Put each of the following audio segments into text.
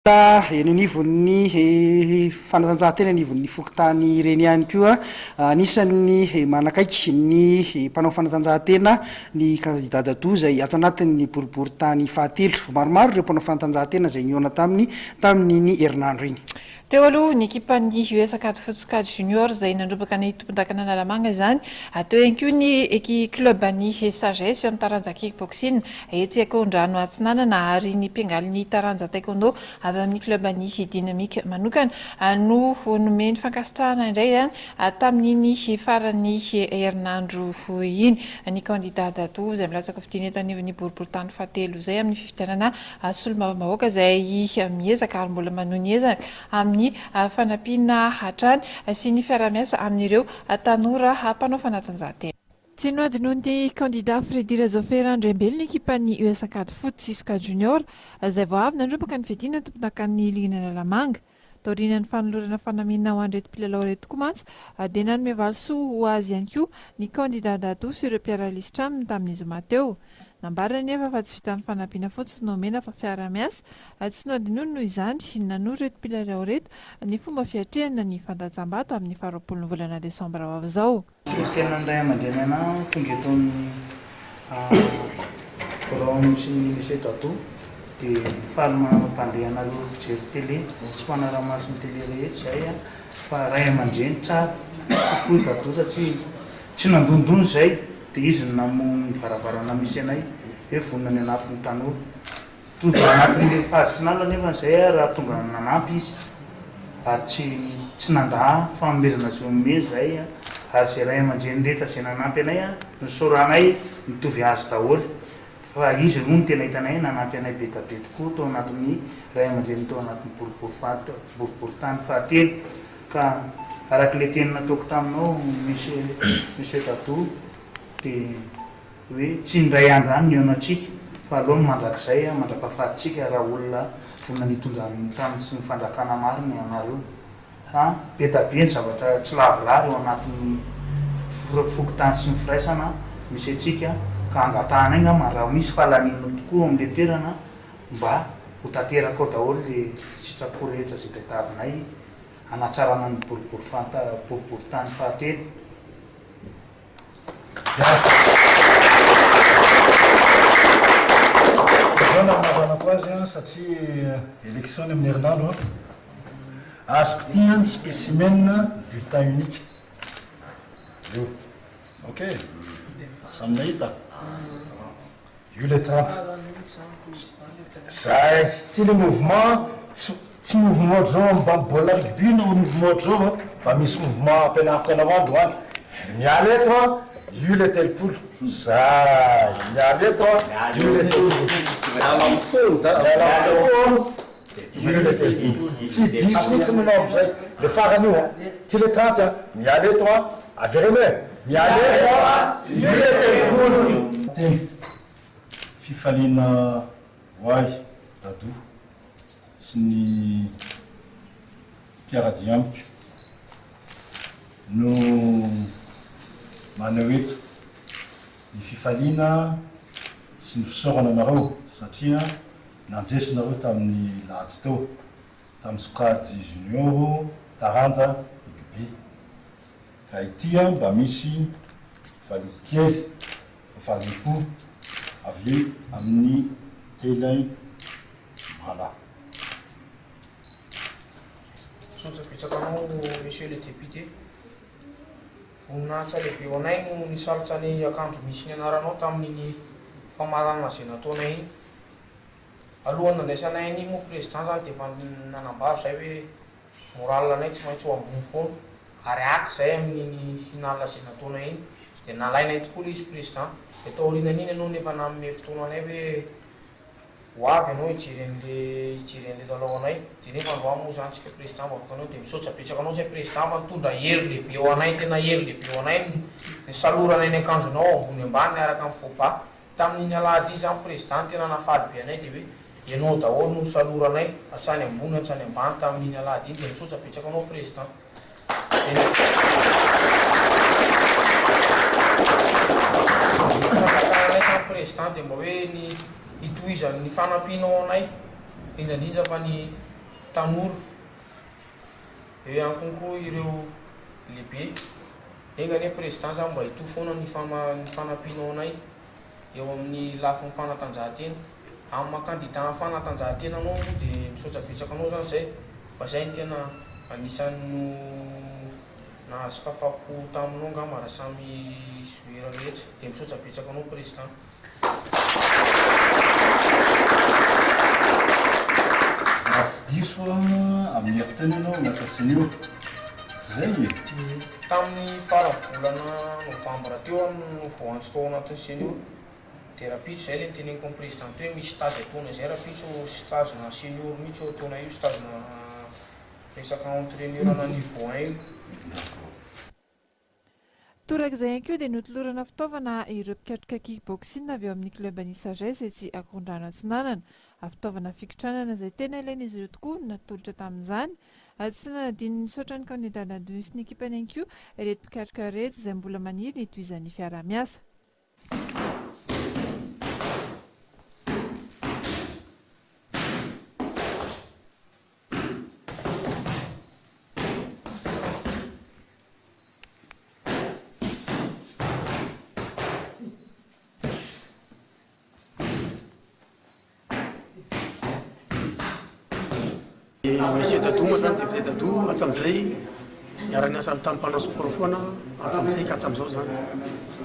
eny anivon'ny fanatanjahantena anivon'ny fokontany ireny ihany koa anisan'ny manakaiky ny mpanao fanatanjahantena ny candidat dadoux izay ato anatin'ny boribory-tany fahatelo. Maromaro ireo mpanao fanatanjahantena izay niona tamin'iny herinandro iny. Teo aloha ny ekipan'ny US Acad Fotsicad Junior izay nandrobaka ny tompon-dakana Analamanga izany, teo ihany koa ny club ny Sagesse eo amin'ny taranja kickboxing etsy Akondrano Atsinanana ary ny mpiangaly ny taranja taekwondo avy amin'ny club ny Dynamique manokana no nomeny fankasitrahana indray tamin'iny farany herinandro iny ny candidat dadoux izay milatsaka fidiana eto anivon'ny boribory-tany fahatelo izay amin'ny fifidianana solombavambahoaka izay miezaka ary mbola manohy ny ezaka amin'ny fanampiana hatrany sy ny fiara-miasa amin'ireo tanora mpanao fanatanjahantena. Tsy noadino ny candidat Freddy Rezofera Andrembele ny ekipan'ny US Acad Fotsicad Junior izay vao avy nandrobaka ny fidiana tompon-dakan'ny Ligna Analamanga. Taorian'ny fanolorana fanamina ho an'ireto mpilalao reto koa mantsy dia nanome valisoa ho azy ihany koa ny candidat dadoux sy ireo mpiara-lisitra aminy tamin'izy mateo. Nambarana nefa fa tsy vitan'ny fanampiana fotsiny no omena fa fiara-miasa tsy noadinono noho izany nanohy reto mpilalao reto ny fomba fiatrehana ny fandatsam-bato amin'ny 20 volana desambra ho avy izao. Tena ndray aman-dreny tonga eto amin'ny Rome sy ny lycée dadoux dia faly mampandeha anareo mijery télé tsy fanaraha-maso ny télé rehetra izay fa ray aman-dreny tsara kokoa dadoux satria tsy nandondony izay dia izy namono ny varavarana misy anay hoe vonona ny anatin'ny tanora tonga anatin'ilay phase finale nefa izay raha tonga nanampy izy ary tsy nandà fanomezana zay ome izay ary izay ray aman-dreny rehetra izay nanampy anay nysoranay mitovy azy daholo fa izy moa no tena hitanay nanampy anay be da be tokoa tao anatin'ny ray aman-dreny tao anatin'ny boribory-tany fahatelo ka arak'ilay teny nataoko taminao monsieur dadoux dia hoe tsy ndray andro any ny atsika fa aloha mandrakizay mandrapahafatitsika raha olona vonona nitondran'ny tany sy ny fandrakana mariny anareo be da be ny zavatra tsy lavorary eo anatin'ny fokotany sy ny firaisana misy atsika ka angatahana iny raha misy fahalanino tokoa amin'ilay toerana mba ho tanteraka ao daholo le sitrapo rehetra izay tadiavinay hanatsarana ny boribory-tany fahatelo. Zao namanako azy satria élection amin'ny herinandro azoko tia ny spécimen bulletin unique. Ok, samy nahita io le 30 zay ty le mouvement tsy mouvement zao mba bola rugby na mouvement zao mba misy mouvement ampianariko anao androany miala eto io le telopolo zay miala eto io le telopolo io le telopolo tsy diso mihitsy minao amizay le farany io ty le 30 miala eto averene miala eto io le telopolo fifaliana hoahy dadoux sy ny mpiaradia amiko no manao eto ny fifaliana sy ny fisaorana anareo satria nandresinareo tamin'ny lato teo tamin'ny sokady junior taranja rugby ka itya mba misy valoko kely valoko avy eo amin'ny telin voilà. Sotrapetrakanao monsieur le député voninahitra lehibe ho anay no nisalotra ny akanjo misy ny anaranao tamin'iny famarana izay nataonay iny alohan'ny nandraisanay ny moa président zany dia efa nanambaro izay hoe moral anay tsy maintsy ho ambony foana ary aky izay amin'iny finale izay nataonay iny dia nalainay tokoa le izy président dia taorianan'iny ianao nefa nanome fotoana anay hoe ho avy ianao hijeren'le lalao anay dia nefa androany moa zany tsika président vaokanao dia misaotra betsaka anao zay président fa mitondra hery lehibe eo anay tena hery lehibe eo anay dia saloranay ny akanjonao ambony ambany miaraka amin'ny faux-pas tamin'iny alahady zany président tena nafaly be anay dia hoe ianao daholo no saloranay hatrany ambony hatrany ambany tamin'iny alahady iny dia misaotra betsaka anao président président dia mba hoe ny itohizan'ny fanampianao anay indrindra fa ny tanora eo ihany konkoa ireo lehibe engany hoe président zany mba hito foana ny fanampianao anay eo amin'ny lafiny fanatanjahantena amin'ny makandida fanatanjahantena anao dia misaotra betsaka anao zany zay fa zay ny tena anisan'ny nahazo fahafapo taminao nga mara samy joueur rehetra dia misaotra betsaka anao président. Tsy diso amin'ny heritany ianao miasa senior zay tamin'ny faravolana novambra teo no voantso tao anatin'ny senior dia rapitso zay le niteneniko amin'ny président hoe misy stage ataona zay rapitso stagena senior mihitsy eo ataona io stagena resaka entraîneur ana niveau 1 io. Torak'izay ihany koa dia notolorana fitaovana ireo mpikatroka kickboxing avy eo amin'ny club any Sagesse etsy Akorondrano Atsinanana. Fitaovana fikotranana izay tena ilain'izy ireo tokoa natolotra tamin'izany. Tsy nanadino nisaotra ny candidat nadio sy ny ekipany ihany koa ireto mpikatroka rehetra izay mbola maniry ny hitohizan'ny fiara-miasa. Monsieur Dadou moa zany député Dadou hatram'izay miara-niasa tamin'ny mpanao sport foana hatram'izay ka hatram'izao zany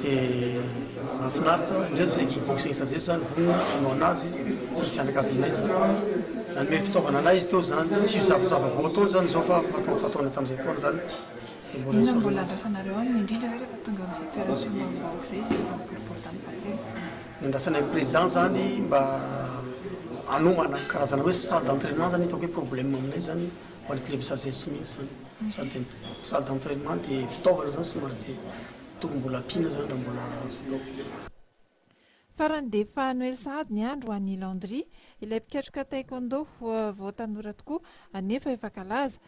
dia mahafinaritra indrindra zay kickboxing Sagesse zany vonona manao anazy sy ny fianakaviana izy nanome fitaovana anay izy teo zany tsy zavozava vao ataony zany zao fa fataona hatram'izay foana zany dia Inona mbola andrasanareo aminy indrindra hoe rehefa tonga amin'ny secteur sombaovao zay izy portany fahatelo. Ny andrasana ny président zany mba anomana karazana hoe salle d'entraînement zany hitako hoe problème aminay zany ho an'ny club Sagesse mihitsy zany sady salle d'entraînement dia fitaovana zany somary dia tokony mbola ampiana zany raha mbola fitaovana. Farany dia efa Noël sahady ny andro ho an'ny Landry, ilay mpikatroka taekwondo vao tanora tokoa anefa efa kalaza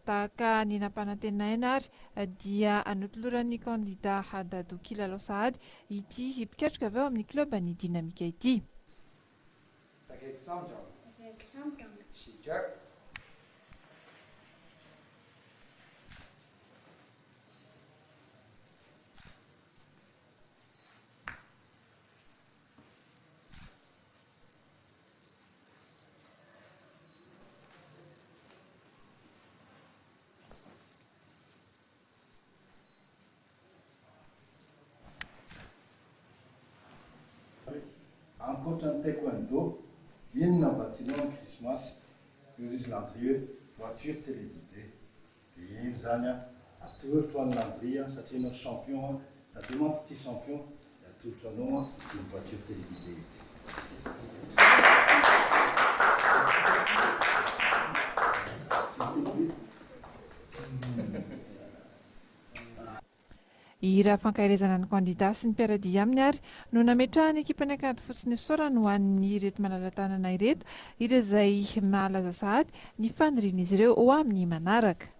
tahaka ny nampanantenaina ary dia notoloran'ny candidat Dadou Kilalao Sahady ity mpikatroka avy eo amin'ny club any Dynamique ity. Ankoatra ny taekwondo, inona mba tianao amin'ny krismasy? Io izy Landry hoe voiture téléguidée. Dia iny zany atolotro an'ny Landry satria ianao champion, na dia mantsy tia champion, dia atolotro anao ny voiture téléguidée ity. I raha fankahirezana ny candidat sy ny mpiaradia aminy ary no nametrahany ekipany akanto fotsiny fisaorana ho an'ny ireto malala-tanana ireto ireo izay mahalaza sahady ny fanirian'izy ireo ho amin'ny manaraka.